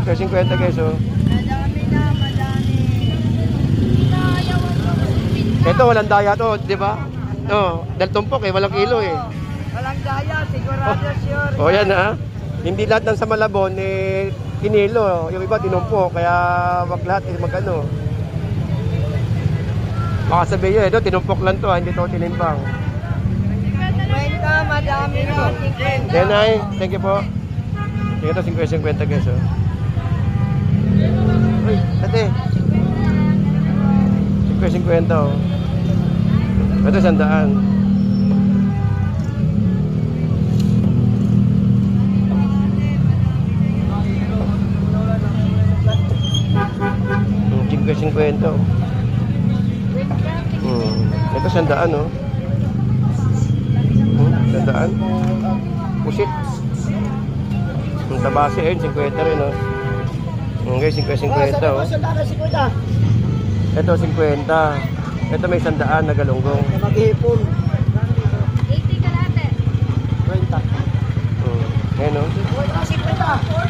50 guys, oh. Madami na, madami. Ito, walang daya to, di ba? No, dahil tumpok eh, walang kilo eh. Walang daya, sigurado sure. O yan ha. Hindi lahat ng sa Malabon eh, kinilo. Yung iba tinumpok, kaya wag lahat eh, magano. Baka sabihin nyo, ito tinumpok lang to ha, hindi to tinimbang. Kwenta, madami na. 50. Yan ay, thank you po. Ito 50 guys, oh. Uy, ate. 50 oh. Ito 100. Ito 50 oh. Ito 100 oh. 100. Pusit. Yung tabasi ayun 50 rin oh. Okay, 50 oh. Ito 50. Ito may 100 na galunggong. Maghihipon. 80 kalate. 20. Ayan oh. 50.